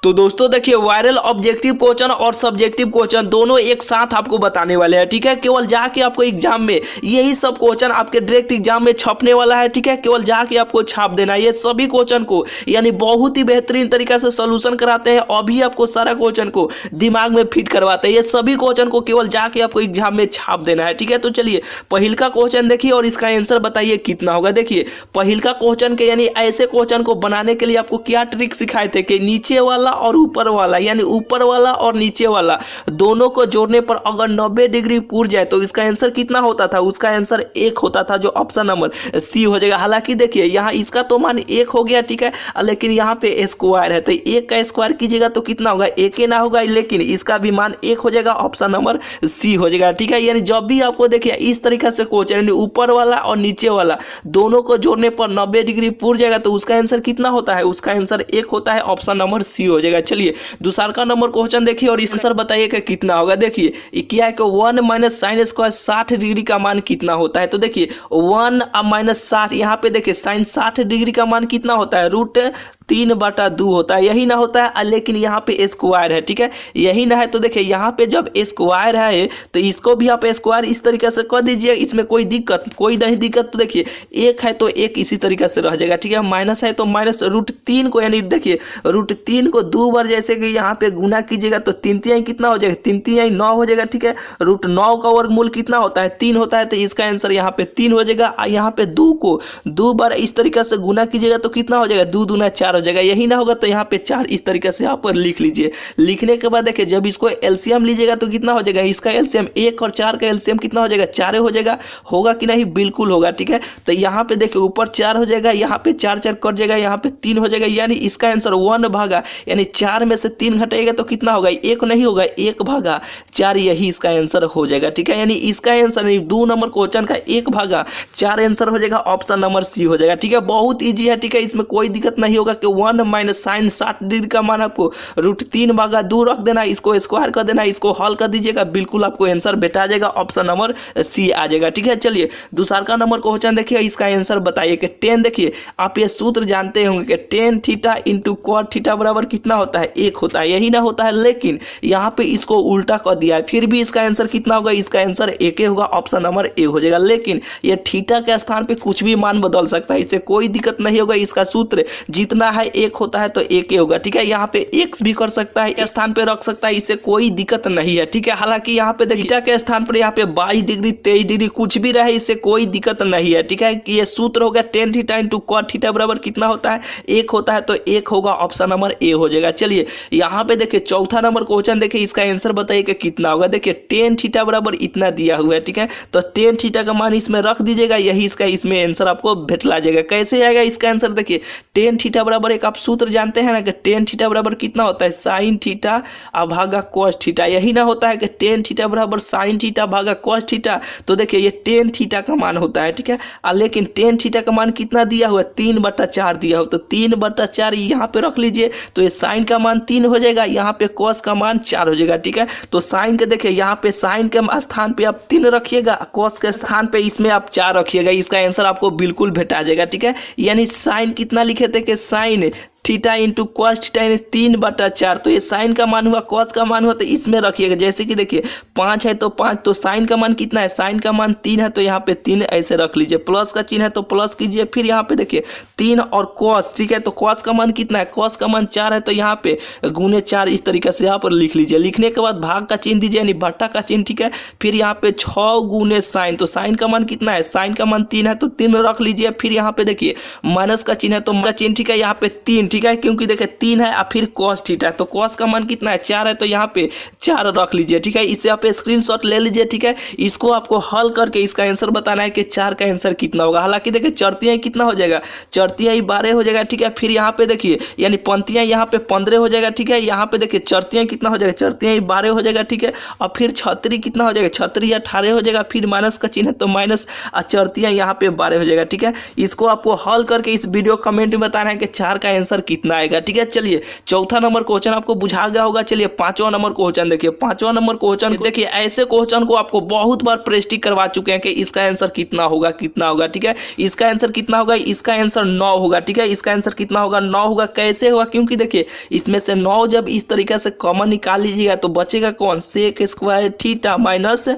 तो दोस्तों देखिए, वायरल ऑब्जेक्टिव क्वेश्चन और सब्जेक्टिव क्वेश्चन दोनों एक साथ आपको बताने वाले हैं। ठीक है, केवल जाके आपको एग्जाम में यही सब क्वेश्चन आपके डायरेक्ट एग्जाम में छपने वाला है। ठीक है, केवल जाके आपको छाप देना है। ये सभी क्वेश्चन को यानी बहुत ही बेहतरीन तरीका से सोल्यूशन कराते हैं, अभी आपको सारा क्वेश्चन को दिमाग में फिट करवाते हैं। ये सभी क्वेश्चन को केवल जाके आपको एग्जाम में छाप देना है। ठीक है, तो चलिए पहिल का क्वेश्चन देखिए और इसका आंसर बताइए कितना होगा। देखिए पहिल का क्वेश्चन के यानी ऐसे क्वेश्चन को बनाने के लिए आपको क्या ट्रिक सिखाए थे कि नीचे वाला और ऊपर वाला यानी ऊपर वाला और नीचे वाला दोनों को जोड़ने पर अगर 90 डिग्री पूर जाए तो इसका आंसर कितना होता था। उसका आंसर 1 होता था, जो ऑप्शन नंबर सी हो जाएगा। हालांकि देखिए यहाँ इसका तो मान 1 हो गया, ठीक है, लेकिन यहाँ पे स्क्वायर है तो 1 का स्क्वायर कीजिएगा तो कितना होगा, 1 ही ना होगा, लेकिन इसका भी मान 1 हो जाएगा, ऑप्शन नंबर सी हो जाएगा। ठीक है, यानी जब भी आपको देखिए इस तरीके से क्वेश्चन यानी ऊपर वाला और नीचे वाला दोनों को जोड़ने पर 90 डिग्री पूर जाएगा तो उसका आंसर कितना होता है, उसका आंसर 1 होता है, ऑप्शन नंबर सी हो जाएगा। चलिए दूसरा का नंबर क्वेश्चन देखिए और आंसर बताइए कि कितना होगा। देखिए क्या है कि 1 माइनस साइन स्क्वायर 60 डिग्री का मान कितना होता है। तो देखिए 1 माइनस 60, यहाँ पे देखिए साइन 60 डिग्री का मान कितना होता है, √3/2 होता है। यही ना होता है, लेकिन यहाँ पे स्क्वायर है। ठीक है, यही ना है तो देखिए यहाँ पे जब स्क्वायर है तो इसको भी आप स्क्वायर इस तरीके से कर दीजिए, इसमें कोई नहीं दिक्कत। तो देखिए 1 है तो 1 इसी तरीके से रह जाएगा। ठीक है, माइनस है तो माइनस √3 को यानी देखिए √3 को 2 बार जैसे कि यहाँ पे गुना कीजिएगा तो 3 कितना हो जाएगा, 3 9 हो जाएगा। ठीक है, √9 का वर्गमूल कितना होता है, 3 होता है, तो इसका आंसर यहाँ पे 3 हो जाएगा। यहाँ पे 2 को 2 बार इस तरीके से गुना कीजिएगा तो कितना हो जाएगा, 2 दूना 4 हो जाएगा। यही ना होगा तो यहाँ पे 4 इस तरीके से यहाँ पर लिख लीजिए। लिखने के बाद देखिए जब इसको एलसीएम लीजिएगा तो कितना हो जाएगा, इसका एलसीएम 1 और 4 का एलसीएम कितना हो जाएगा, 4 हो जाएगा। होगा कि नहीं, बिल्कुल होगा। ठीक है, तो यहाँ पे देखिए ऊपर 4 हो जाएगा, यहाँ पे 4 4 कट जाएगा, यहाँ पे 3 हो जाएगा, यानी इसका आंसर 1 भागा यानी 4 में से 3 घटाएगा तो कितना होगा, 1 नहीं होगा, 1/4 यही इसका आंसर हो जाएगा। ठीक है, यानी इसका आंसर 2 नंबर क्वेश्चन का 1/4 आंसर हो जाएगा, ऑप्शन नंबर सी हो जाएगा। ठीक है, बहुत ईजी है। ठीक है, इसमें कोई दिक्कत नहीं होगा कि 1 माइनस साइन 60 डिग्री का मान आपको √3/2 रख देना, इसको स्क्वायर कर देना, इसको हल कर दीजिएगा, बिल्कुल आपको आंसर बेटा जाएगा, ऑप्शन नंबर सी आ जाएगा। ठीक है, चलिए दूसरा का नंबर क्वेश्चन देखिए, इसका आंसर बताइए कि 10 देखिए आप ये सूत्र जानते होंगे कि tan theta into cot theta बराबर कितना होता है, 1 होता है। यही ना होता है, लेकिन यहाँ पे इसको उल्टा कर दिया है, फिर भी इसका आंसर कितना होगा, इसका आंसर 1 होगा, ऑप्शन नंबर ए हो जाएगा। लेकिन ये थीटा के स्थान पे कुछ भी मान बदल सकता है, इससे कोई दिक्कत नहीं होगा। इसका सूत्र जितना है 1 होता है तो 1 होगा। ठीक है, यहाँ पे x भी कर सकता है, स्थान पे रख सकता है, इससे कोई दिक्कत नहीं है। ठीक है, हालांकि यहाँ पे थीटा के स्थान पर यहाँ पे 22 डिग्री 23 डिग्री कुछ भी रहे, इससे कोई दिक्कत नहीं है। ठीक है, कि ये सूत्र हो गया tan theta into cot theta बराबर कितना होता है, 1 होता है, तो 1 होगा, ऑप्शन नंबर ए हो जाएगा। चलिए यहाँ पे देखिए चौथा नंबर क्वेश्चन देखिए, इसका आंसर बताइए कि कितना होगा। देखिए tan थीटा बराबर इतना दिया हुआ है। ठीक है, तो tan थीटा का मान इसमें रख दीजिएगा, यही इसका इसमें आंसर आपको भेटला जाएगा। कैसे आएगा इसका आंसर, देखिए tan थीटा बराबर एक आप सूत्र जानते हैं ना कि tan थीटा बराबर कितना होता है, sin थीटा भागा cos थीटा। यही ना होता है कि tan थीटा बराबर sin थीटा भागा cos थीटा। तो देखिए ये tan थीटा का मान होता है। ठीक है, लेकिन tan थीटा का मान कितना दिया हुआ है, 3/4 दिया हो, तो 3/4 यहाँ पे रख लीजिए, तो ये साइन का मान 3 हो जाएगा, यहाँ पे cos का मान 4 हो जाएगा। ठीक है, तो साइन के देखिए यहाँ पे साइन के स्थान पे आप 3 रखिएगा, cos के स्थान पे इसमें आप 4 रखिएगा, इसका आंसर आपको बिल्कुल भेटा जाएगा। ठीक है, यानी साइन कितना लिखे थे कि sine theta into cos theta यानी 3/4, तो ये साइन का मान हुआ, cos का मान हुआ, तो इसमें रखिएगा। जैसे कि देखिए 5 है तो 5, तो साइन का मान कितना है, साइन का मान 3 है, तो यहाँ पे 3 ऐसे रख लीजिए। प्लस का चिन्ह है तो प्लस कीजिए, फिर यहाँ पे देखिए 3 और cos। ठीक है, तो cos का मान कितना है, cos का मान 4 है, तो यहाँ पे गुने 4 इस तरीके से यहाँ पर लिख लीजिए। लिखने के बाद भाग का चिन्ह दीजिए यानी बट्टा का चिन्ह। ठीक है, फिर यहाँ पे 6 गुने साइन, तो साइन का मान कितना है, साइन का मान 3 है, तो 3 रख लीजिए। फिर यहाँ पे देखिए माइनस का चिन्ह है तो उसका चिन्ह, ठीक है, यहाँ पे 3। ठीक है, क्योंकि देखिए 3 है और फिर cos थीटा, तो cos का मान कितना है, 4 है, तो यहाँ पे 4 रख लीजिए। ठीक है, इससे आप स्क्रीनशॉट ले लीजिए। ठीक है, इसको आपको हल करके इसका आंसर बताना है कि 4 का आंसर कितना होगा। हालांकि देखिए चरतियाँ कितना हो जाएगा, चरतियाँ 12 हो जाएगा। ठीक है, फिर यहाँ पे देखिए यानी पंक्तियाँ यहाँ पे 15 हो जाएगा। ठीक है, यहाँ पे देखिए चरतियाँ कितना हो जाएगा, चरतियाँ 12 हो जाएगा। ठीक है, और फिर छतरी कितना हो जाएगा, छतरी 18 हो जाएगा, फिर माइनस का चिन्ह है तो माइनस, चरतियाँ यहाँ पे 12 हो जाएगा। ठीक है, इसको आपको हल करके इस वीडियो कमेंट में बताना है कि 4 का आंसर कितना आएगा। ठीक है, चलिए चौथा नंबर क्वेश्चन आपको बुझा गया होगा। चलिए पांचवा नंबर क्वेश्चन देखिए। पांचवा नंबर क्वेश्चन देखिए, ऐसे क्वेश्चन को आपको बहुत बार प्रैक्टिस करवा चुके हैं कि इसका आंसर कितना होगा, कितना होगा। ठीक है, इसका आंसर कितना होगा, इसका आंसर 9 होगा। ठीक है, इसका आंसर कितना होगा, 9 होगा। कैसे होगा, क्योंकि देखिए इसमें से 9 जब इस तरीके से कॉमन निकाल लीजिएगा तो बचेगा कौन, sec square theta minus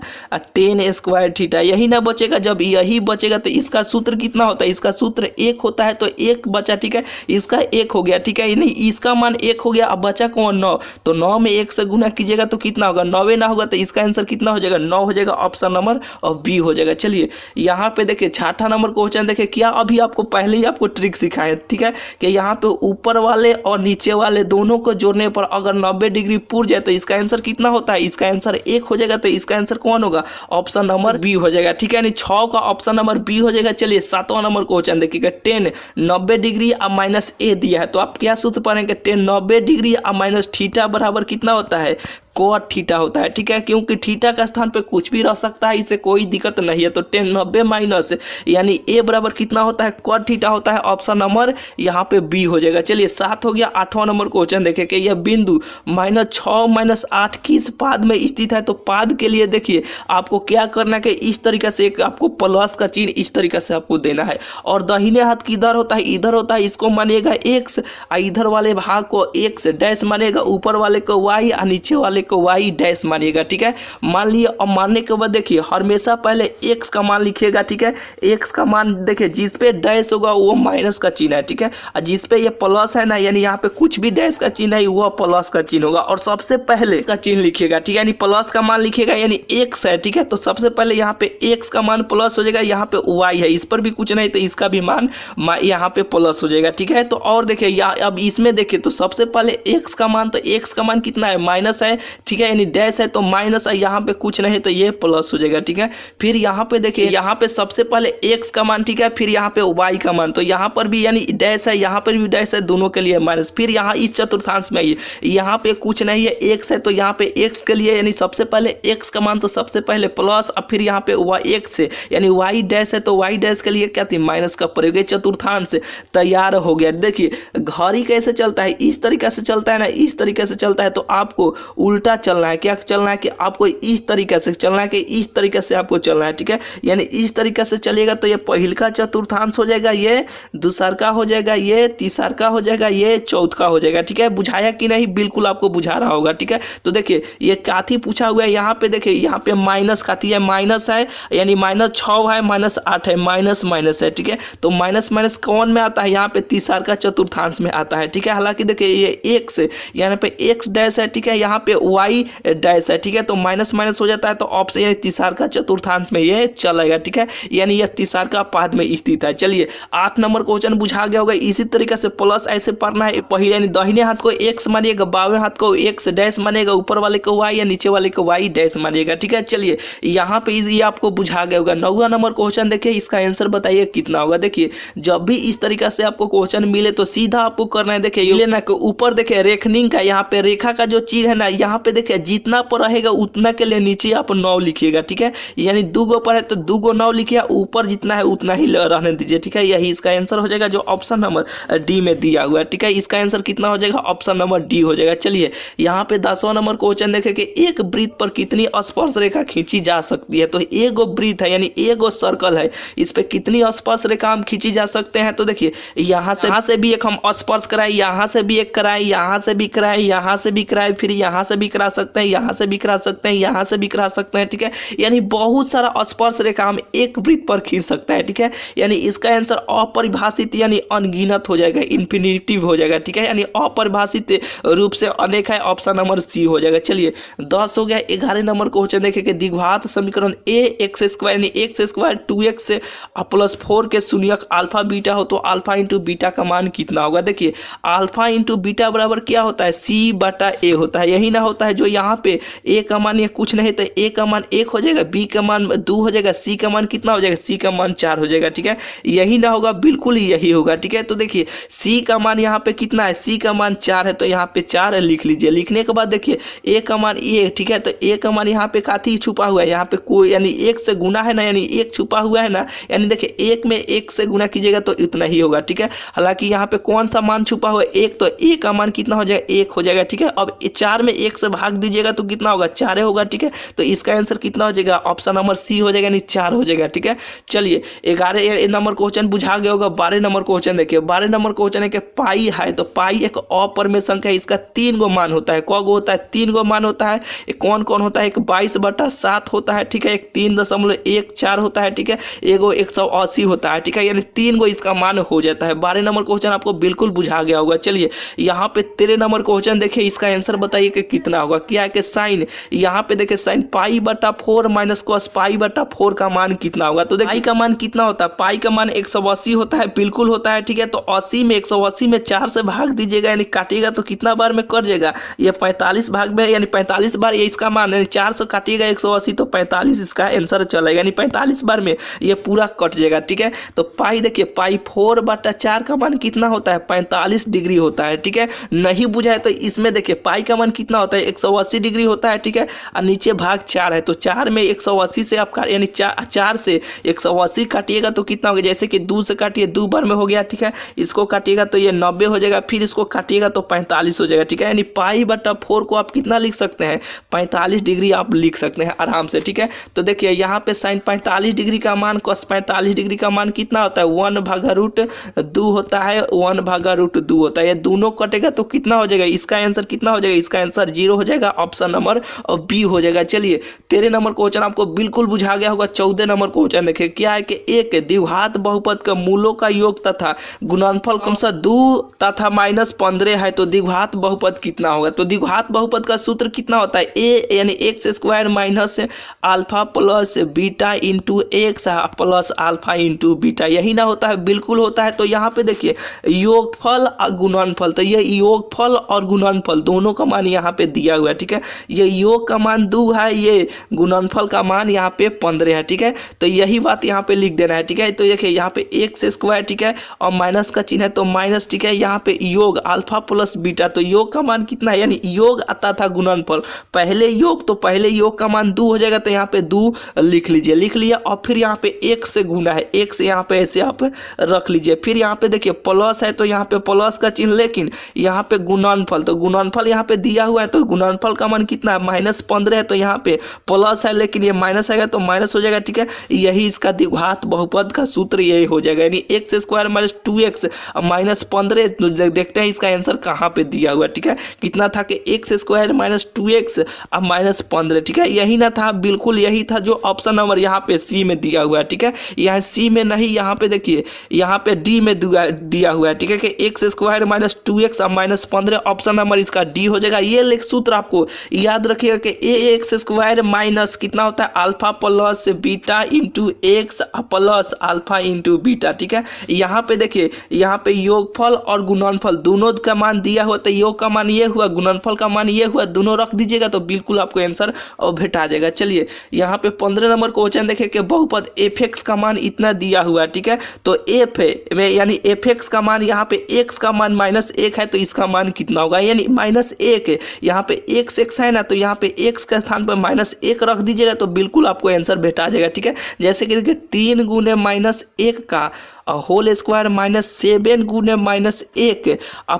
10 square theta. यही ना बचेगा, जब यही बचेगा तो इसका सूत्र कितना होता है, इसका सूत्र 1 होता है, तो 1 बचा। ठीक है, इसका 1 हो गया। ठीक है, नहीं इसका मान 1 हो गया, अब बचा कौन, 9। तो 9 में 1 से गुना कीजिएगा तो कितना होगा, 9 ना होगा, तो इसका आंसर कितना हो जाएगा, 9 हो जाएगा। ऑप्शन नंबर और बी हो जाएगा। चलिए यहाँ पे देखिए छठा नंबर क्वेश्चन देखिए, क्या अभी आपको पहले ही आपको ट्रिक सिखाए। ठीक है, कि यहाँ पे ऊपर वाले और नीचे वाले दोनों को जोड़ने पर अगर 90 डिग्री पूर जाए तो इसका आंसर कितना होता है, इसका आंसर 1 हो जाएगा। तो इसका आंसर कौन होगा, ऑप्शन नंबर बी हो जाएगा। ठीक है, यानी 6 का ऑप्शन नंबर बी हो जाएगा। चलिए सातवां नंबर क्वेश्चन देखिएगा, 10 90 डिग्री और माइनस ए दिया है, तो आप क्या सूत्र पढ़ेंगे, 10 90 डिग्री और माइनस थीटा बराबर कितना होता है, cot थीटा होता है। ठीक है, क्योंकि थीटा का स्थान पे कुछ भी रह सकता है, इससे कोई दिक्कत नहीं है। तो 10 90 माइनस यानी ए बराबर कितना होता है, cot थीटा होता है। ऑप्शन नंबर यहाँ पे बी हो जाएगा। चलिए 7 हो गया। आठवां नंबर क्वेश्चन देखें कि यह बिंदु -6 - 8 किस पाद में स्थित है। तो पाद के लिए देखिए आपको क्या करना है कि इस तरीके से एक आपको प्लस का चिन्ह इस तरीके से आपको देना है, और दाहिने हाथ किधर होता है, इधर होता है, इसको मानिएगा x, इधर वाले भाग को x डैश मानिएगा, ऊपर वाले को y और नीचे वाले को y डैश मानिएगा। ठीक है, मान लिए, और मानने के बाद देखिए हमेशा पहले x का मान लिखिएगा। ठीक है, x का मान देखिए जिस पे डैश होगा वो माइनस का चिन्ह है। ठीक है, और जिस पे ये प्लस है ना, यानी यहाँ पे कुछ भी डैश का चिन्ह है वो प्लस का चिन्ह होगा, और सबसे पहले का चिन्ह लिखिएगा। ठीक है, यानी प्लस का मान लिखिएगा, यानी x है। ठीक है, तो सबसे पहले यहाँ पे x का मान प्लस हो जाएगा, यहाँ पे y है, इस पर भी कुछ नहीं तो इसका भी मान यहाँ पे प्लस हो जाएगा। ठीक है, तो और देखिए अब इसमें देखिए तो सबसे पहले x का मान, तो x का मान कितना है, माइनस है। ठीक है, यानी डैश है तो माइनस है, यहाँ पे कुछ नहीं तो ये प्लस हो जाएगा। ठीक है, फिर यहाँ पे देखिए यहाँ पे सबसे पहले x का मान, ठीक है, फिर यहाँ पे y का मान, तो यहाँ पर भी यानी डैश है, यहाँ पर भी डैश है, दोनों के लिए माइनस। फिर यहाँ इस चतुर्थांश में यहाँ पे कुछ नहीं है, x है, तो यहाँ पे x के लिए यानी सबसे पहले x का मान, तो सबसे पहले प्लस, और फिर यहाँ पे x है यानी y डैश है, तो y डैश के लिए क्या थी, माइनस का प्रयोग। चतुर्थांश तैयार हो गया। देखिए घड़ी कैसे चलता है, इस तरीके से चलता है ना, इस तरीके से चलता है, तो आपको उल्टा चलना है। क्या चलना है कि आपको इस तरीके से चलना है, कि इस तरीके से आपको चलना है। ठीक है, यानी इस तरीके से चलेगा तो ये पहिलका चतुर्थांश हो जाएगा, ये दूसरका हो जाएगा, ये तीसरका हो जाएगा, ये चौथा हो जाएगा। ठीक है, बुझाया कि नहीं, बिल्कुल आपको बुझा रहा होगा। ठीक है, तो देखिए ये काथी पूछा हुआ है, यहाँ पे देखिए यहाँ पे माइनस काथी है, माइनस है, यानी -6 है, -8 है, माइनस माइनस है। ठीक है, तो माइनस माइनस कौन में आता है, यहाँ पे तीसरका चतुर्थांश में आता है। ठीक है, हालांकि देखिए ये x यहाँ पे x डैश है। ठीक है, यहाँ पे y डैश है। ठीक है, तो माइनस माइनस हो जाता है, तो ऑप्शन यानी तीसरका चतुर्थांश में ये चलेगा। ठीक है, यानी यह तीसरका पाद में स्थित है। चलिए 8 नंबर क्वेश्चन बुझा गया होगा। इसी तरीके से प्लस ऐसे पढ़ना है, पहले यानी दाहिने हाथ को x मानिएगा, बाएं हाथ को x डैश मानिएगा, ऊपर वाले को y या नीचे वाले को y डैश मानिएगा। ठीक है, चलिए यहाँ पे ये आपको बुझा गया होगा। 9वां नंबर क्वेश्चन देखिए, इसका आंसर बताइए कितना होगा। देखिए जब भी इस तरीके से आपको क्वेश्चन मिले तो सीधा आपको करना है, देखिए ये ना ऊपर देखिए रेखनिंग का, यहाँ पे रेखा का जो चीज है ना, यहाँ पे देखिए जितना पर रहेगा उतना के लिए नीचे आप 9 लिखिएगा। ठीक है, यानी 2 गो पर है तो 2 गो 9 लिखिए, ऊपर जितना है उतना ही रहने दीजिए। ठीक है, यही इसका आंसर हो जाएगा जो ऑप्शन नंबर डी में दिया हुआ है। ठीक है, इसका आंसर कितना हो जाएगा, ऑप्शन नंबर डी हो जाएगा। चलिए यहाँ पे 10वां नंबर क्वेश्चन देखे कि एक वृत्त पर कितनी स्पर्श रेखा खींची जा सकती है। तो एक वृत्त है यानी एक सर्कल है, इस पे कितनी स्पर्श रेखा हम खींची जा सकते हैं। तो देखिए यहाँ से भी एक हम स्पर्श कराए, यहाँ से भी एक कराए, यहाँ से भी कराए, यहाँ से भी कराए, फिर यहाँ से भी करा सकते हैं, यहाँ से भी करा सकते हैं, यहाँ से भी करा सकते हैं। ठीक है, यानी बहुत सारा स्पर्श रेखा हम एक वृत्त पर खींच सकते हैं। ठीक है, यानी इसका आंसर अपरिभाषित यानी अनगिनत हो जाएगा, इन्फिनिटिव हो जाएगा। ठीक है, यानी अपरिभाषित रूप से अनेक है, ऑप्शन नंबर सी हो जाएगा। चलिए 10 हो गया। 11 नंबर क्वेश्चन देखें कि द्विघात समीकरण ax² यानी x² 2x + 4 के शून्यक अल्फा बीटा हो तो अल्फा इंटू बीटा का मान कितना होगा। देखिए अल्फा इंटू बीटा बराबर क्या होता है, c/a होता है, यही ना होता होता है जो यहाँ पे ए का मान ये कुछ नहीं तो ए का मान 1 हो जाएगा, बी का मान 2 हो जाएगा, सी का मान कितना हो जाएगा, सी का मान 4 हो जाएगा। ठीक है, यही ना होगा, बिल्कुल यही होगा। ठीक है, तो देखिए सी का मान यहाँ पे कितना है, सी का मान 4 है तो यहाँ पे 4 लिख लीजिए। लिखने के बाद देखिए ए का मान ए, ठीक है, तो ए का मान यहाँ पे काफी छुपा हुआ है, यहाँ पे कोई यानी 1 से गुना है ना, यानी 1 छुपा हुआ है ना, यानी देखिए 1 में 1 से गुना कीजिएगा तो इतना ही होगा। ठीक है, हालांकि यहाँ पे कौन सा मान छुपा हुआ है, 1, तो ए का मान कितना हो जाएगा, 1 हो जाएगा। ठीक है, अब 4 में 1 से भाग दीजिएगा तो कितना होगा, 4 होगा। ठीक है, तो इसका आंसर कितना हो जाएगा, ऑप्शन नंबर सी हो जाएगा, यानी 4 हो जाएगा। ठीक है, चलिए 11 नंबर क्वेश्चन बुझा गया होगा। 12 नंबर क्वेश्चन देखिए, 12 नंबर क्वेश्चन है कि पाई है, तो पाई एक अपरिमेय संख्या है, इसका 3 गो मान होता है। कौ गो होता है, 3 गो मान होता है। कौन कौन होता है, एक 22/7 होता है। ठीक है, एक 3.14 होता है। ठीक है, एगो 180 होता है। ठीक है, यानी 3 गो इसका मान हो जाता है। 12 नंबर क्वेश्चन आपको बिल्कुल बुझा गया होगा। चलिए यहाँ पे 13 नंबर क्वेश्चन देखिए, इसका आंसर बताइए कि कितना होगा। क्या है कि साइन, यहाँ पे देखिए साइन π/4 माइनस cos π/4 का मान कितना होगा। तो देखिए पाई का मान कितना होता है, पाई का मान 180 होता है, बिल्कुल होता है। ठीक है, तो 80 में 180 में 4 से भाग दीजिएगा, यानी काटिएगा तो कितना बार में कट जाएगा, ये 45 भाग में, यानी 45 बार ये इसका मान, यानी 4 से काटिएगा 180 तो 45 इसका आंसर चलेगा, यानी 45 बार में ये पूरा कट जाएगा। ठीक है, तो पाई देखिए पाई 4/4 का मान कितना होता है, 45 डिग्री होता है। ठीक है, नहीं बुझा है तो इसमें देखिए पाई का मान कितना होता है, 180 डिग्री होता है। ठीक है, और नीचे भाग 4 है, तो 4 में 180 से आप यानी 4 से 180 काटिएगा तो कितना होगा, जैसे कि 2 से काटिए 2 बार में हो गया। ठीक है, इसको काटिएगा तो ये 90 हो जाएगा, फिर इसको काटिएगा तो 45 हो जाएगा। ठीक है, यानी π/4 को आप कितना लिख सकते हैं, 45 डिग्री आप लिख सकते हैं आराम से। ठीक है, तो देखिए यहाँ पे साइन 45 डिग्री का मान, cos 45 डिग्री का मान कितना होता है, 1/√2 होता है, 1/√2 होता है। ये दोनों कटेगा तो कितना हो जाएगा, इसका आंसर कितना हो जाएगा, इसका आंसर 0 हो जाएगा, ऑप्शन नंबर बी हो जाएगा। चलिए 13 नंबर क्वेश्चन आपको बिल्कुल बुझा गया होगा। 14 नंबर क्वेश्चन देखिए, क्या है कि एक द्विघात बहुपद का मूलों का योग तथा गुणनफल कम से 2 तथा -15 है, तो द्विघात बहुपद कितना होगा। तो द्विघात बहुपद का सूत्र कितना होता है, ए यानी x² minus alpha plus beta into x plus alpha into beta, यही ना होता है, बिल्कुल होता है। तो यहाँ पे देखिए योगफल और गुणनफल, तो ये योगफल और गुणनफल दोनों का मान यहाँ पे दिया हुआ है। ठीक है, ये योग का मान 2 है, ये गुणनफल का मान यहाँ पे 15 है। ठीक है, तो यही बात यहाँ पे लिख देना है। ठीक है, तो देखिए यहाँ पे x², ठीक है, और माइनस का चिन्ह है तो माइनस। ठीक है, यहाँ पे योग अल्फा प्लस बीटा, तो योग का मान कितना है, यानी योग आता था गुणनफल, पहले योग, तो पहले योग का मान 2 हो जाएगा, तो यहाँ पे 2 लिख लीजिए, लिख लिया। और फिर यहाँ पे 1 से गुना है, 1 से यहाँ पे ऐसे आप रख लीजिए। फिर यहाँ पे देखिए प्लस है तो यहाँ पे प्लस का चिन्ह, लेकिन यहाँ पे गुणनफल, तो गुणनफल यहाँ पे दिया हुआ है, तो गुणनफल का मान कितना है, -15 है, तो यहाँ पे प्लस है, लेकिन ये माइनस आएगा तो माइनस हो जाएगा। ठीक है, यही इसका द्विघात बहुपद का सूत्र यही हो जाएगा, यानी x² - 2x -15। तो देखते हैं इसका आंसर कहाँ पे दिया हुआ है। ठीक है, कितना था कि x² - 2x -15। ठीक है, यही ना था, बिल्कुल यही था जो ऑप्शन नंबर यहाँ पे सी में दिया हुआ है। ठीक है, यहाँ सी में नहीं, यहाँ पे देखिए यहाँ पे डी में दिया हुआ है। ठीक है, कि x² - 2x -15, ऑप्शन नंबर इसका डी हो जाएगा। ये सूत्र आपको याद रखिएगा कि ax² माइनस कितना होता है, alpha plus beta into x plus alpha into beta. ठीक है, यहाँ पे देखिए यहाँ पे योगफल और गुणनफल दोनों का मान दिया हुआ, तो योग का मान ये हुआ, गुणनफल का मान ये हुआ, दोनों रख दीजिएगा तो बिल्कुल आपको आंसर भेटा जाएगा। चलिए यहाँ पे 15 नंबर क्वेश्चन देखिए कि बहुपद fx का मान इतना दिया हुआ है। ठीक है, तो f है यानी fx का मान, यहाँ पे x का मान -1 है, तो इसका मान कितना होगा, यानी -1 है। यहाँ पे x है ना, तो यहाँ पे x के स्थान पर -1 रख दीजिएगा तो बिल्कुल आपको आंसर भेटा जाएगा। ठीक है, जैसे कि 3 गुने -1 का होल स्क्वायर -7 गुने -1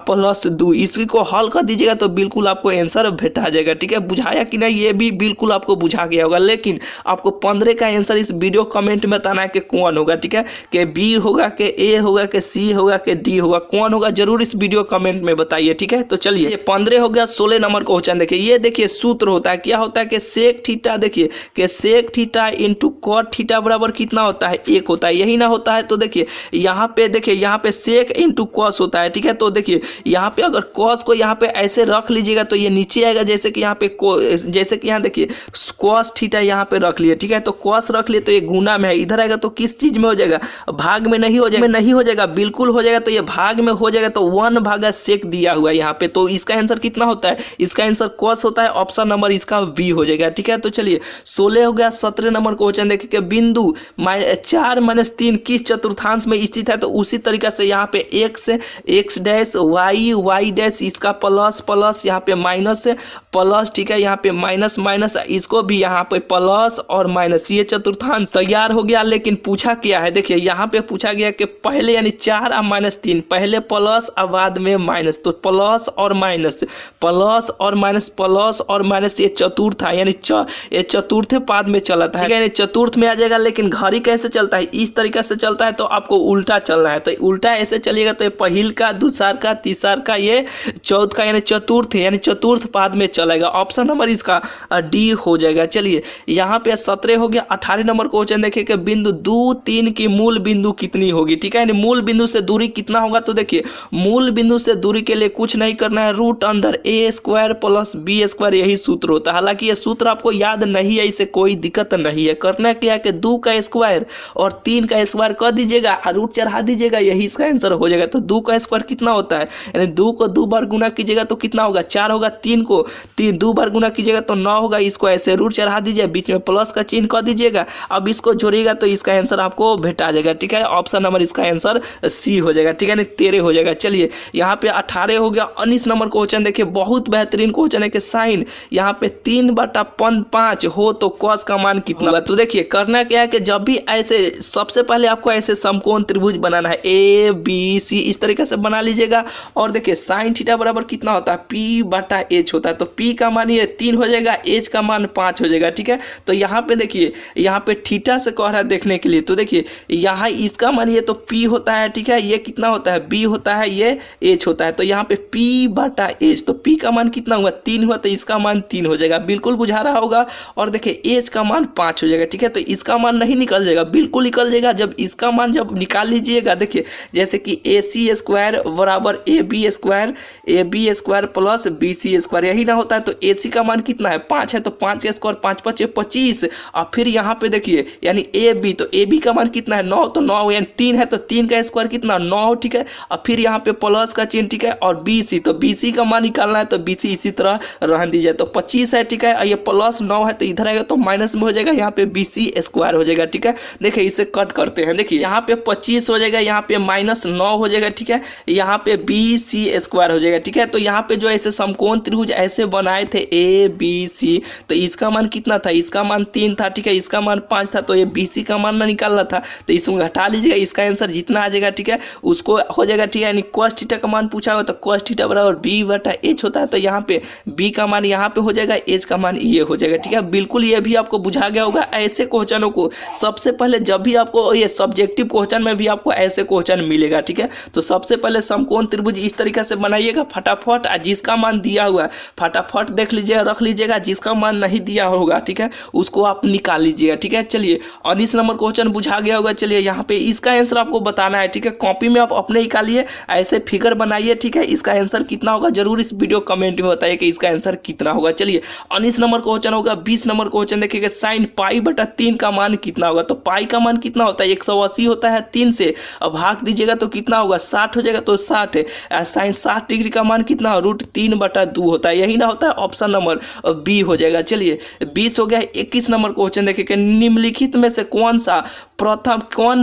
प्लस 2, इसी को हल कर दीजिएगा तो बिल्कुल आपको आंसर भेटा जाएगा। ठीक है, बुझाया कि नहीं, ये भी बिल्कुल आपको बुझा गया होगा, लेकिन आपको 15 का आंसर इस वीडियो कमेंट में बताना है कि कौन होगा। ठीक है, कि बी होगा, कि ए होगा, कि सी होगा, कि डी होगा, कौन होगा जरूर इस वीडियो कमेंट में बताइए। ठीक है, तो चलिए 15 हो गया। 16 नंबर क्वेश्चन देखिए, ये देखिए सूत्र होता है, क्या होता है कि सेक थीटा, देखिए कि sec theta into cot theta बराबर कितना होता है, 1 होता है, यही ना होता है। तो देखिए यहाँ पे देखिए, यहाँ पे सेक इंटू कॉस होता है, ठीक है। तो देखिए यहाँ पे अगर कॉस को यहाँ पे ऐसे रख लीजिएगा तो ये नीचे आएगा, जैसे कि यहाँ पे जैसे कि यहाँ देखिए कॉस थीटा यहाँ पे रख लिए, ठीक है। तो कॉस रख लिए तो ये गुना में है, इधर आएगा तो किस चीज में हो जाएगा, भाग में नहीं हो जाएगा, नहीं हो जाएगा, बिल्कुल हो जाएगा। तो ये भाग में हो जाएगा, तो 1/sec दिया हुआ है यहाँ पे। तो इसका आंसर कितना होता है, इसका आंसर कॉस होता है, ऑप्शन नंबर इसका बी हो जाएगा, ठीक है। तो चलिए 16 हो गया। 17 नंबर क्वेश्चन देखिए, बिंदु 4-3 किस चतुर्थांश में स्थित है। तो उसी तरीका से यहाँ पे x डैश y डैश, इसका प्लस प्लस यहाँ पे माइनस प्लस, ठीक है। यहाँ पे माइनस माइनस, इसको भी यहाँ पे प्लस और माइनस, ये चतुर्थांश तैयार हो गया। लेकिन पूछा क्या है, देखिए यहाँ पे पूछा गया कि पहले यानी 4 और -3, पहले प्लस और बाद में माइनस। तो प्लस और माइनस, प्लस और माइनस, प्लस और माइनस, ये चतुर्थ है, यानी ये चतुर्थ पाद में चलता है, यानी चतुर्थ में आ जाएगा। लेकिन घड़ी कैसे चलता है, इस तरीके से चलता है, तो आपको उल्टा चलना है। तो उल्टा ऐसे चलिएगा तो ये पहिल का, दूसर का, तीसर का, ये चौथ का, यानी चतुर्थ, यानी चतुर्थ पाद में चलेगा। ऑप्शन नंबर इसका डी हो जाएगा। चलिए यहाँ पे 17 हो गया। 18 नंबर क्वेश्चन देखिए कि बिंदु 2, 3 की मूल बिंदु कितनी होगी, ठीक है। यानी मूल बिंदु से दूरी कितना होगा। तो देखिए मूल बिंदु से दूरी के लिए कुछ नहीं करना है, √a² + b², यही सूत्र होता है। हालांकि ये सूत्र आपको याद नहीं है, इसे कोई दिक्कत नहीं है। करना क्या है कि 2 का स्क्वायर और 3 का स्क्वायर कर दीजिएगा और रूट चढ़ा दीजिएगा, यही इसका आंसर हो जाएगा। तो 2 का स्क्वायर कितना होता है, यानी 2 को 2 बार गुना कीजिएगा तो कितना होगा, 4 होगा। 3 को 2 बार गुना कीजिएगा तो 9 होगा। इसको ऐसे रूट चढ़ा दीजिए, बीच में प्लस का चिन्ह कर दीजिएगा। अब इसको जोड़िएगा तो इसका आंसर आपको भेटा जाएगा, ठीक है। ऑप्शन नंबर इसका आंसर सी हो जाएगा, ठीक है, नहीं 13 हो जाएगा। चलिए यहाँ पे 18 हो गया। 19 नंबर क्वेश्चन देखिए, बहुत बेहतरीन क्वेश्चन है कि साइन यहाँ पे 3/5 हो तो कॉस का मान कितना होगा। तो देखिए करना क्या है कि जब भी ऐसे, सबसे पहले आपको ऐसे समकोण त्रिभुज बनाना है, ABC, इस तरीके से बना लीजिएगा। और देखिए साइन थीटा बराबर कितना होता है, P/H होता है। तो P का मान ये 3 हो जाएगा, H का मान 5 हो जाएगा, ठीक है। तो यहाँ पे देखिए, यहाँ पे थीटा से कह रहा है देखने के लिए। तो देखिए यहाँ इसका मान ये तो P होता है, ठीक है। ये कितना होता है, B होता है, ये H होता है। तो यहाँ पे P/H, तो P का मान कितना हुआ, 3 हुआ, तो इसका मान 3 हो जाएगा, बिल्कुल बुझा रहा होगा। और देखिए H का मान 5 हो जाएगा, ठीक है। तो इसका मान नहीं निकल जाएगा, बिल्कुल निकल जाएगा। जब इसका मान जब निकाल लीजिएगा, देखिए जैसे कि AC² बराबर AB² + BC², यही ना होता है। तो AC का मान कितना है, 5 है, तो 5 का स्क्वायर 5 × 5 = 25। और फिर यहाँ पे देखिए यानी AB, तो AB का मान कितना है, 9, तो 9 यानी 3 है, तो 3 का स्क्वायर कितना, 9, ठीक है। और फिर यहाँ पे प्लस का चिन्ह, ठीक है। और BC, तो BC का मान निकालना है, तो BC इसी तरह रहने दीजिए। तो 25 है, ठीक है। और ये प्लस 9 है, तो इधर आएगा तो माइनस में हो जाएगा, यहाँ पे BC² हो जाएगा, ठीक है। देखिए इसे कट करते हैं, देखिए यहाँ पे 25 हो जाएगा, यहाँ पे -9 हो जाएगा, ठीक है। यहाँ पे BC² हो जाएगा, ठीक है। तो यहाँ पे जो ऐसे समकोण त्रिभुज ऐसे बनाए थे ABC, तो इसका मान कितना था, इसका मान 3 था, ठीक है। इसका मान 5 था, तो ये BC का मान ना निकालना था, तो इसमें घटा लीजिएगा। इसका आंसर जितना आ जाएगा, ठीक है, उसको हो जाएगा, ठीक है। यानी cos थीटा का मान पूछा होगा, तो cos थीटा बराबर B/H होता है। तो यहाँ पे B का मान यहाँ पे हो जाएगा, H का मान ये हो जाएगा, ठीक है। बिल्कुल ये भी आपको बुझा गया होगा। ऐसे क्वेश्चनों को सबसे पहले, जब भी आपको ये सब्जेक्टिव क्वेश्चन में भी आपको ऐसे क्वेश्चन मिलेगा, ठीक है। तो सबसे पहले समकोण त्रिभुज इस तरीके से बनाइएगा फटाफट, जिसका मान दिया हुआ है फटाफट देख लीजिएगा, रख लीजिएगा। जिसका मान नहीं दिया होगा, ठीक है, उसको आप निकाल लीजिएगा, ठीक है। चलिए 19 नंबर क्वेश्चन बुझा गया होगा। चलिए यहाँ पे इसका आंसर आपको बताना है, ठीक है। कॉपी में आप अपने निकालिए, ऐसे फिगर बनाइए, ठीक है। इसका आंसर कितना होगा जरूर इस वीडियो कमेंट में बताइए कि इसका आंसर कितना होगा। चलिए 19 नंबर क्वेश्चन होगा। 20 नंबर क्वेश्चन देखिएगा, साइन π/3 का मान कितना होगा। तो पाई का मान कितना होता है, 180 होता है, 3 से अब भाग दीजिएगा तो कितना होगा, 60 हो जाएगा। तो 60 है, साइन 60 डिग्री का मान कितना हो, √3/2 होता है, यही ना होता है। ऑप्शन नंबर बी हो जाएगा। चलिए 20 हो गया। 21 नंबर क्वेश्चन देखिए, निम्नलिखित में से कौन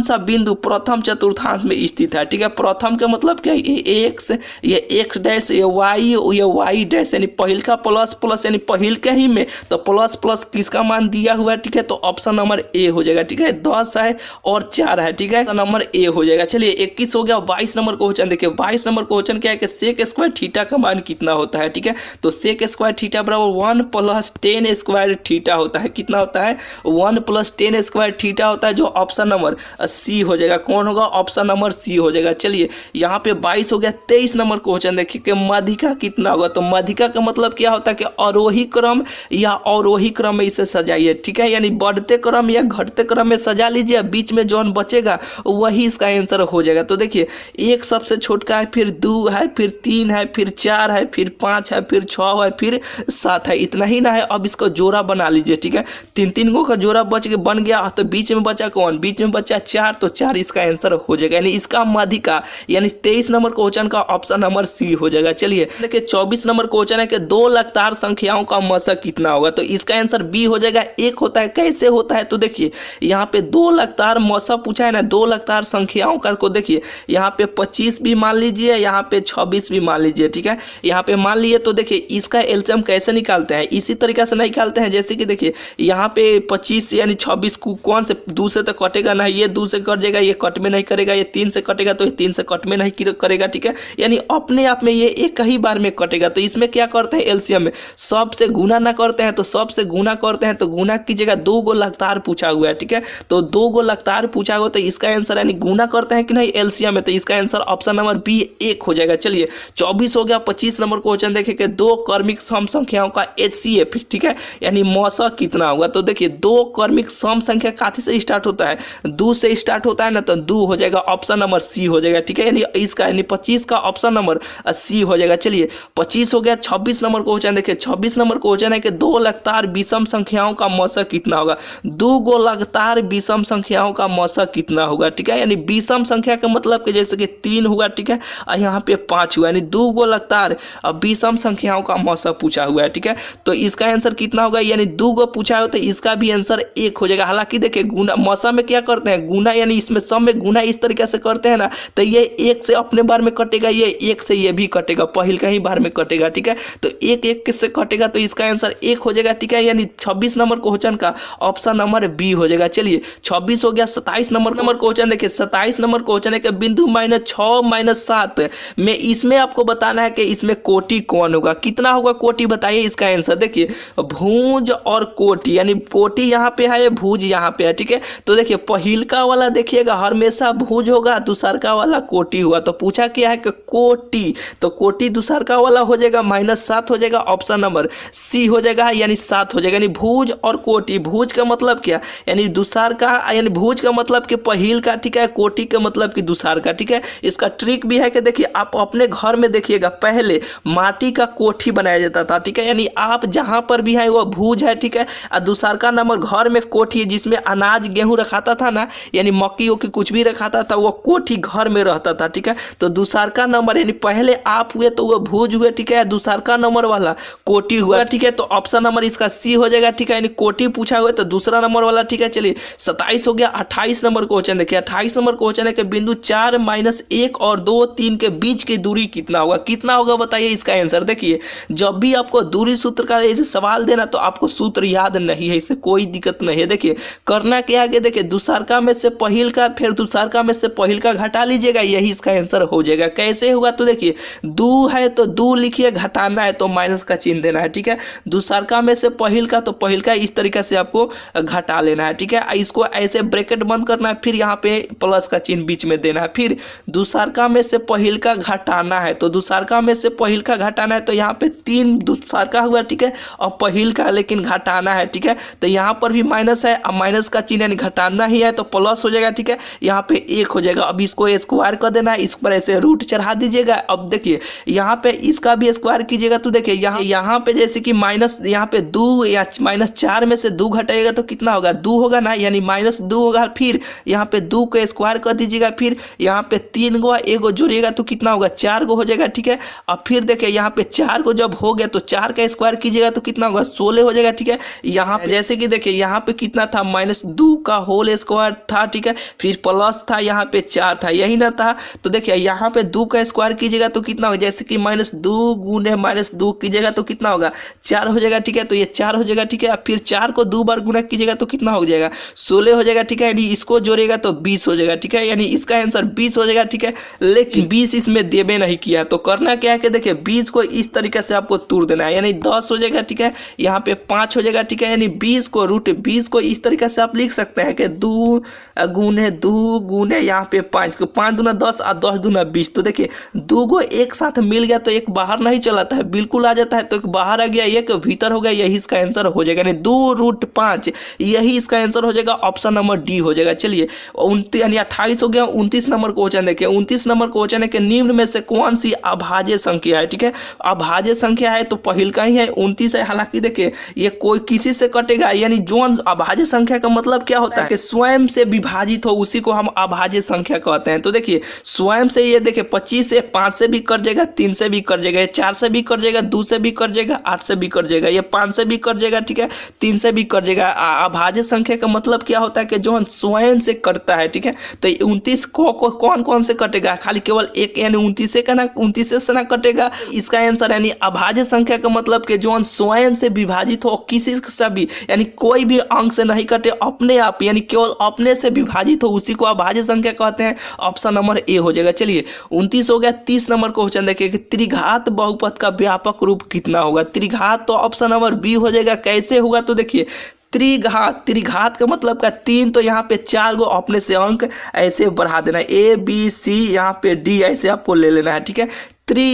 सा बिंदु प्रथम चतुर्थांश में स्थित है, ठीक है। प्रथम का मतलब क्या है, ये x, ये x डैश, ये y डैश, यानी पहिल का प्लस प्लस, यानी पहिल के ही में तो प्लस प्लस किसका मान दिया हुआ है, ठीक है। तो ऑप्शन नंबर ए हो जाएगा, ठीक है। 10 है और 4 है, ठीक है। ऑप्शन नंबर ए हो जाएगा। चलिए 21 हो गया। 22 नंबर क्वेश्चन देखिए। 22 नंबर क्वेश्चन क्या है कि sec² थीटा का मान कितना होता है, ठीक है। तो sec² थीटा बराबर 1 + tan² थीटा होता है। कितना होता है, 1 + tan² थीटा होता है, जो ऑप्शन नंबर सी हो जाएगा। कौन होगा? ऑप्शन नंबर सी हो जाएगा। चलिए यहाँ पे 22 हो गया। 23 नंबर क्वेश्चन देखिए कि मध्यिका कितना होगा। तो मध्यिका का मतलब क्या होता है कि आरोही क्रम या अवरोही क्रम में इसे सजाइए, ठीक है, यानी बढ़ते क्रम या घटते क्रम में सजा लीजिए, बीच में जौन बचेगा वही इसका आंसर हो जाएगा। तो देखिए एक सबसे छोटा है, फिर 2 है, फिर 3 है, फिर 4 है, फिर 5 है, फिर 6 है, फिर 7 है। इतना ही ना है, अब इसको जोड़ा बना लीजिए, ठीक है। 3 गो का जोड़ा बन गया, तो बीच में बचा कौन? बीच में बचा 4, तो 4 इसका आंसर हो जाएगा, यानी इसका मध्यिका यानी 23 नंबर क्वेश्चन का ऑप्शन नंबर सी हो जाएगा। चलिए देखिए 24 नंबर क्वेश्चन है कि 2 लगातार संख्याओं का मशक कितना होगा। तो इसका आंसर बी हो जाएगा। एक होता है, कैसे होता है? तो देखिए यहाँ पे 2 लगातार मशक पूछा है ना, 2 लगातार संख्याओं का को देखिए यहाँ पे 25 भी मान लीजिए, यहाँ पे 26 भी मान लीजिए, ठीक है। यहाँ पे मान लिए तो देखिए इसका एलसीएम कैसे निकालते हैं? इसी तरीके से निकालते हैं जैसे कि देखिए यहाँ पे 25 यानी 26 को कौन से 2 से तो कटेगा ना, ये 2 से कट जाएगा, ये कट में नहीं करेगा, ये 3 से कटेगा तो ये 3 से कट में नहीं करेगा, ठीक है, यानी अपने आप में ये एक ही बार में कटेगा। तो इसमें क्या करते हैं? एलसीएम में सब से गुना ना करते हैं, तो सब से गुना करते हैं, तो गुना की जगह 2 गो लगातार पूछा हुआ है, ठीक है, तो 2 गो लगातार पूछा हुआ, तो इसका आंसर यानी गुना करते हैं कि नहीं एलसीएम में, तो इसका आंसर ऑप्शन नंबर बी 1 हो जाएगा। चलिए 24 हो गया। 25 नंबर क्वेश्चन देखिए कि 2 क्रमिक सम संख्याओं का एचसीएफ, ठीक है, यानी मौसक कितना होगा। तो देखिए 2 क्रमिक सम संख्या काथी से स्टार्ट होता है? 2 से स्टार्ट होता है ना, तो 2 हो जाएगा, ऑप्शन नंबर सी हो जाएगा, ठीक है, यानी इसका यानी 25 का ऑप्शन नंबर सी हो जाएगा। चलिए 25 हो गया। 26 नंबर क्वेश्चन देखिए 26 नंबर क्वेश्चन है कि 2 लगातार विषम संख्याओं का मौसक कितना होगा। 2 गो लगातार विषम संख्याओं का मौसक कितना होगा, ठीक है, यानी विषम संख्या का मतलब कि जैसे कि 3 हुआ, ठीक है, और यहाँ पे 5 हुआ, यानी 2 गो लगातार विषम संख्याओं का मौसक पूछा हुआ है, ठीक है, तो इसका आंसर कितना होगा? यानी 2 गो पूछा हो तो इसका भी आंसर 1 हो जाएगा। हालांकि देखिए गुना मौसम में क्या करते हैं? गुना, यानी इसमें सब में गुना इस तरीके से करते हैं ना, तो ये 1 से अपने बार में कटेगा, ये 1 से ये भी कटेगा, पहिल का ही बार में कटेगा, ठीक है, तो 1 से कटेगा, तो इसका आंसर 1 हो जाएगा, ठीक है, यानी 26 नंबर क्वेश्चन का ऑप्शन नंबर बी हो जाएगा। चलिए 26 हो गया। 27 नंबर क्वेश्चन देखिए 27 नंबर क्वेश्चन है कि बिंदु -6 -7 में इसमें आपको बताना है कि इसमें कोटि कौन होगा। कितना होगा कोटि बताइए इसका आंसर। देखिए भुज और कोटि, यानी कोटि यहाँ पे है, भुज यहाँ पे है, ठीक है, तो देखिए पहिलका वाला देखिएगा हमेशा भुज होगा, दूसरका वाला कोटि हुआ, तो पूछा क्या है कि कोटि, तो कोटि दूसरका वाला हो जाएगा, -7 हो जाएगा, ऑप्शन नंबर सी हो जाएगा, यानी 7 हो जाएगा, यानी भुज और कोटि। भुज का मतलब क्या? यानी दूसरका, यानी भुज का मतलब कि पहिल का, ठीक है, कोटि का मतलब कि दूसरका, ठीक है। इसका ट्रिक भी है कि देखिए आप अपने घर में देखिएगा पहले माटी का कोठी बनाया जाता था, ठीक है, यानी आप जहां पर भी है वो भुज है, ठीक है, और दूसरका नंबर घर में कोठी है जिसमें अनाज गेहूं रखाता था ना, यानी मक्की की कुछ भी रखाता था, वो कोठी घर में रहता था, ठीक है, तो दूसरका नंबर यानी पहले आप हुए तो वो भुज हुए, ठीक है, दूसरका नंबर वाला कोटि हुआ, ठीक है, तो ऑप्शन नंबर इसका सी हो जाएगा, ठीक है, यानी कोटि पूछा हुआ तो दूसरा नंबर वाला, ठीक है। चलिए 27 हो गया। 28 नंबर क्वेश्चन देखिए 28 नंबर क्वेश्चन है कि बिंदु 4 -1 और 2 3 के बीच की दूरी कितना होगा। कितना होगा बताइए इसका आंसर। देखिए जब भी आपको दूरी सूत्र का ऐसे सवाल देना तो आपको सूत्र याद नहीं है, इससे कोई दिक्कत नहीं है। देखिए करना क्या है, देखिए दूसरका में से पहिल का, फिर दूसरका में से पहिल का घटा लीजिएगा, यही इसका आंसर हो जाएगा। कैसे होगा तो देखिए 2 है तो 2 लिखिए, घटाना है तो माइनस का चिन्ह देना है, ठीक है, दूसरका में से पहिल का तो पहिल का इस तरीके से आपको घटा लेना है, ठीक है, इसको ऐसे ब्रैकेट बंद करना है, फिर यहाँ पे प्लस का चिन्ह बीच में देना है, फिर दूसरका में से पहिल का घटाना है, तो दूसरका में से पहिल का घटाना है, तो यहाँ पे 3 दूसरका हुआ, ठीक है, और पहिल का लेकिन घटाना है, ठीक है, तो यहाँ पर भी माइनस है, अब माइनस का चिन्ह यानी घटाना ही है तो प्लस हो जाएगा, ठीक है, यहाँ पे 1 हो जाएगा। अब इसको स्क्वायर कर देना है, इस पर ऐसे रूट चढ़ा दीजिएगा। अब देखिए यहाँ पे इसका भी स्क्वायर कीजिएगा, तो देखिए यहाँ पे जैसे कि माइनस, यहाँ पे 2 या -4 में से 2 घटाइएगा तो कितना होगा, 2 होगा ना, यानी -2 होगा, फिर यहाँ पे 2 को स्क्वायर कर दीजिएगा, फिर यहाँ पे 3 गो 1 गो जोड़िएगा तो कितना होगा, 4 गो हो जाएगा, ठीक है, अब फिर देखिए यहाँ पे 4 गो जब हो गया तो 4 का स्क्वायर कीजिएगा तो कितना होगा, 16 हो जाएगा, ठीक है। यहाँ पे जैसे कि देखिए यहाँ पे कितना था, -2 का होल स्क्वायर था, ठीक है, फिर प्लस था, यहाँ पे 4 था, यही ना था, तो देखिए यहाँ पे 2 का स्क्वायर कीजिएगा तो कितना होगा, जैसे कि -2 गुने -2 कीजिएगा तो कितना होगा, 4 हो जाएगा, ठीक है, तो ये 4 हो जाएगा, ठीक है, फिर 4 को 2 बार गुना कीजिएगा तो कितना हो जाएगा, 16 हो जाएगा, ठीक है, यानी इसको जोड़ेगा तो 20 हो जाएगा, ठीक है, यानी इसका आंसर 20 हो जाएगा, ठीक है, लेकिन 20 इसमें देवे नहीं किया, तो करना क्या है कि देखिए 20 को इस तरीके से आपको तोड़ देना है, यानी 10 हो जाएगा, ठीक है, यहाँ पे 5 हो जाएगा, ठीक है, यानी 20 को रूट 20 को इस तरीके से आप लिख सकते हैं कि दो गुने दो गुने यहाँ पे 5, 5 दूना 10 और 10 दूना 20। तो देखिए 2 गो एक साथ मिल गया तो एक बाहर नहीं चलाता है, बिल्कुल आ जाता है। तो एक बाहर आ गया, एक भीतर हो गया, यही इसका आंसर हो जाएगा, यानी 2√5 यही इसका आंसर हो जाएगा, ऑप्शन नंबर डी हो जाएगा। चलिए 29 यानी 28 हो गया। 29 नंबर क्वेश्चन देखिए, 29 नंबर क्वेश्चन है कि निम्न में से कौन सी अभाज्य संख्या है। ठीक है, अभाज्य संख्या है तो पहिल का ही है 29 है। हालांकि देखिए ये कोई किसी से कटेगा, यानी जोन अभाज्य संख्या का मतलब क्या होता है कि स्वयं से विभाजित हो, उसी को हम अभाज्य संख्या कहते हैं। तो देखिए स्वयं से ये देखिए 25 से 5 से भी कट जाएगा, 3 से भी कट जाएगा, 4 से भी कट जाएगा, 2 से भी कट जाएगा, 8 से भी कट जाएगा, ये 5 से भी कट जाएगा, ठीक है, 3 से भी कट जाएगा। अभाज्य संख्या का मतलब क्या होता है कि जो स्वयं से कटता है। ठीक है, तो 29 को कौन कौन से कटेगा, खाली केवल एक यानी 29 का ना, 29 से ना कटेगा इसका आंसर। यानी अभाज्य संख्या का मतलब कि जो स्वयं से विभाजित हो, किसी से भी यानी कोई भी अंक से नहीं कटे, अपने आप यानी केवल अपने से विभाजित हो, उसी को अभाज्य संख्या कहते हैं। ऑप्शन नंबर ए हो जाएगा। चलिए 29 हो गया। 30 नंबर क्वेश्चन देखिए कि त्रिघात बहुपद का व्यापक रूप कितना होगा। त्रिघात तो ऑप्शन नंबर बी हो जाएगा। कैसे होगा तो देखिए त्रिघात, त्रिघात का मतलब का 3, तो यहाँ पे 4 गो अपने से अंक ऐसे बढ़ा देना है, ए बी सी यहाँ पे डी ऐसे आपको ले लेना है। ठीक है,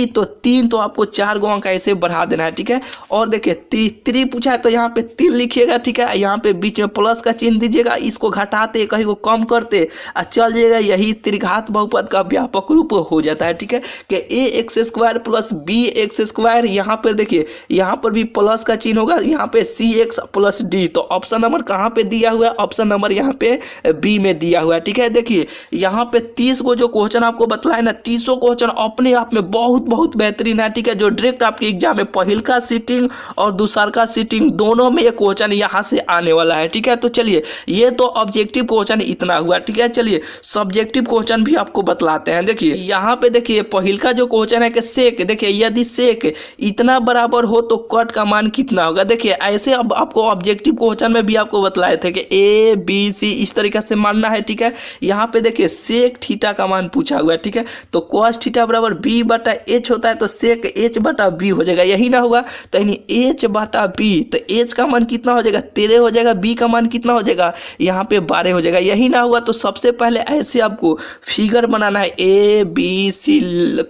तो 3 तो आपको 4 गो अंक ऐसे बढ़ा देना है। ठीक है, और देखिए 3 पूछा है तो यहाँ पे 3 लिखिएगा। ठीक है, यहाँ पे बीच में प्लस का चिन्ह दीजिएगा, इसको घटाते कहीं को कम करते चल जाएगा, यही त्रिघात बहुपद का व्यापक रूप हो जाता है। ठीक है, कि ax² प्लस bx², यहाँ पर देखिए यहाँ पर भी प्लस का चिन्ह होगा, यहाँ पे cx प्लस d। तो ऑप्शन नंबर कहाँ पे दिया हुआ है, ऑप्शन नंबर यहाँ पे बी में दिया हुआ है। ठीक है, देखिए यहाँ पे 30 को जो क्वेश्चन आपको बतलाए ना, 30 क्वेश्चन अपने आप में बहुत बेहतरीन है। ठीक है, जो डायरेक्ट आपके एग्जाम में पहिल का सीटिंग और दूसर का सीटिंग दोनों में ये क्वेश्चन यहाँ से आने वाला है। ठीक है, तो चलिए ये तो ऑब्जेक्टिव क्वेश्चन इतना हुआ। ठीक है, चलिए सब्जेक्टिव क्वेश्चन भी आपको बतलाते हैं। देखिए यहाँ पे देखिए पहिल का जो क्वेश्चन है कि सेक, देखिए यदि सेक इतना बराबर हो तो कट का मान कितना होगा। देखिए ऐसे अब आपको ऑब्जेक्टिव क्वेश्चन में भी आपको बतलाए थे कि ए बी सी इस तरीके से मानना है। ठीक है, यहाँ पे देखिए सेक थीटा का मान पूछा हुआ है। ठीक है, तो cos थीटा बराबर b बटा h होता है, तो सेक h बटा b हो जाएगा, यही ना होगा। तो यानी h बटा b, तो h का मान कितना हो जाएगा 13 हो जाएगा, b का मान कितना हो जाएगा यहाँ पे 12 हो जाएगा, यही ना हुआ। तो सबसे पहले ऐसे आपको फिगर बनाना है, a b c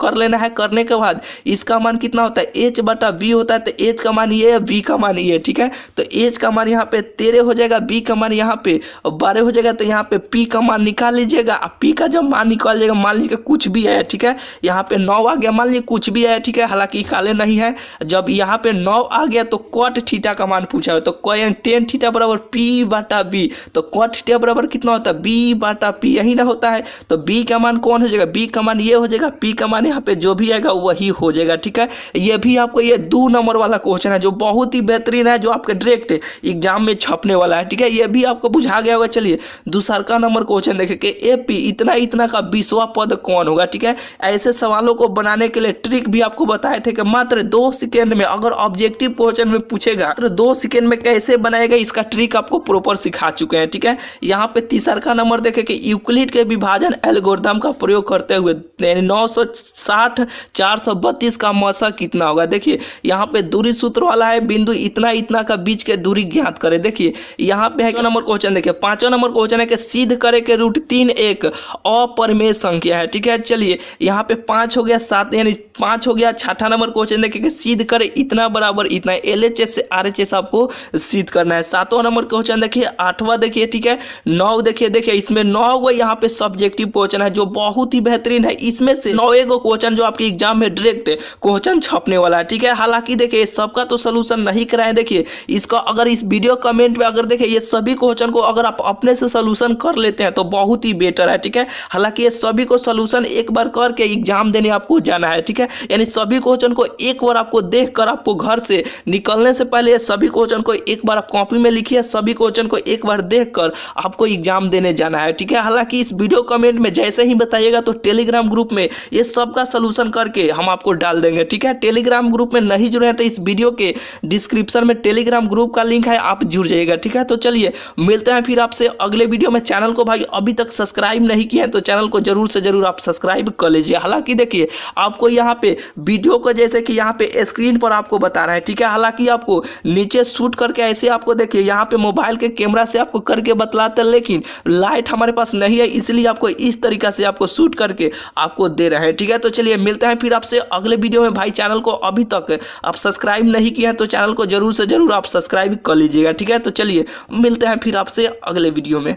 कर लेना है। करने के बाद इसका मान कितना होता है h बटा b होता है, तो h का मान ये है, b का मान ये। ठीक है, तो h का मान यहाँ पे 13 हो जाएगा, b का मान यहाँ पे 12 हो जाएगा। तो यहाँ पे p का मान निकाल लीजिएगा। अब p का जब मान निकाल लीजिएगा, मान लीजिए कुछ भी है। ठीक है, यहाँ पे 9 आ गया, मान लीजिए कुछ भी है। ठीक है, हालांकि काले नहीं है। जब यहाँ पे 9 आ गया तो कॉट थीटा का मान पूछा है, तो tan थीटा बराबर p बटा b, तो कॉट थीटा बराबर कितना होता है b बटा p, यही ना होता है। तो b का मान कौन हो जाएगा, b का मान ये हो जाएगा, p का मान यहाँ पे जो भी आएगा वही हो जाएगा। ठीक है, ये भी आपको ये 2 नंबर वाला क्वेश्चन है जो बहुत ही बेहतरीन है, जो आपके डायरेक्ट एग्जाम में छपने वाला है। ठीक है, ये भी आपको बुझा गया होगा। चलिए दूसरा का नंबर क्वेश्चन देखें कि AP इतना का 20वां पद कौन होगा। ठीक है, ऐसे सवालों को बनाने के लिए ट्रिक भी आपको बताए थे कि मात्र 2 सेकंड में, अगर ऑब्जेक्टिव क्वेश्चन में पूछेगा मात्र 2 सेकंड में कैसे बनाएगा, इसका ट्रिक आपको प्रॉपर सिखा चुके हैं। ठीक है, यहाँ पे तीसरा का नंबर देखें कि यूक्लिड के विभाजन एल्गोरिथम का प्रयोग करते हुए 960 432 का मसा कितना होगा। देखिए यहाँ पे दूरी सूत्र वाला है, बिंदु इतना का बीच के दूरी ज्ञात करें। देखिए यहाँ पे है नंबर क्वेश्चन, देखिए 5वां नंबर क्वेश्चन है कि सिद्ध करे के √3 एक अपरिमेय संख्या है। ठीक है, चलिए यहाँ पे 5 हो गया, 7 यानी 5 हो गया। 6वां नंबर क्वेश्चन देखिए कि सिद्ध करे इतना बराबर इतना, LHS से RHS आपको सिद्ध करना है। 7वां नंबर क्वेश्चन देखिए, 8वां देखिए, ठीक है, 9 देखिए इसमें 9 गो यहाँ पे सब्जेक्टिव क्वेश्चन है जो बहुत ही बेहतरीन है। इसमें से 9 गो क्वेश्चन जो आपके एग्जाम में डायरेक्ट क्वेश्चन छपने वाला है। ठीक है, हालांकि देखिए सबका तो सोल्यूशन नहीं कराएं। देखिए इसका अगर इस वीडियो कमेंट में अगर देखिए ये सभी क्वेश्चन को अगर आप अपने से सोल्यूशन कर लेते हैं तो बहुत ही बेटर है। ठीक है, हालांकि ये सभी को सोल्यूशन एक बार करके एग्जाम देने आपको जाना है। ठीक है, यानी सभी क्वेश्चन को एक बार आपको देखकर आपको घर से निकलने से पहले सभी क्वेश्चन को एक बार आप कॉपी में लिखिए, सभी क्वेश्चन को एक बार देखकर आपको एग्जाम देने जाना है। ठीक है, हालांकि इस वीडियो कमेंट में जैसे ही बताइएगा तो टेलीग्राम ग्रुप में ये सबका सोल्यूशन करके हम आपको डाल देंगे। ठीक है, टेलीग्राम ग्रुप में नहीं जुड़े हैं तो इस वीडियो के डिस्क्रिप्शन में टेलीग्राम ग्रुप का लिंक है, आप जुड़ जाइएगा। ठीक है, तो चलिए मिलते हैं फिर आपसे अगले वीडियो में। चैनल को भाई अभी तक सब्सक्राइब नहीं किया है तो चैनल को जरूर से जरूर आप सब्सक्राइब कर लीजिए। हालांकि देखिए आप आपको यहाँ पे वीडियो को जैसे कि यहाँ पे स्क्रीन पर आपको बता रहा है, ठीक है। हालांकि आपको नीचे शूट करके ऐसे आपको देखिए यहाँ पे मोबाइल के कैमरा से आपको करके बतलाते हैं, लेकिन लाइट हमारे पास नहीं है, इसलिए आपको इस तरीका से आपको शूट करके आपको दे रहे हैं, ठीक है। तो चलिए मिलते हैं फिर आपसे अगले वीडियो में। भाई चैनल को अभी तक आप सब्सक्राइब नहीं किए हैं तो चैनल को जरूर से जरूर आप सब्सक्राइब कर लीजिएगा, ठीक है। तो चलिए मिलते हैं फिर आपसे अगले वीडियो में।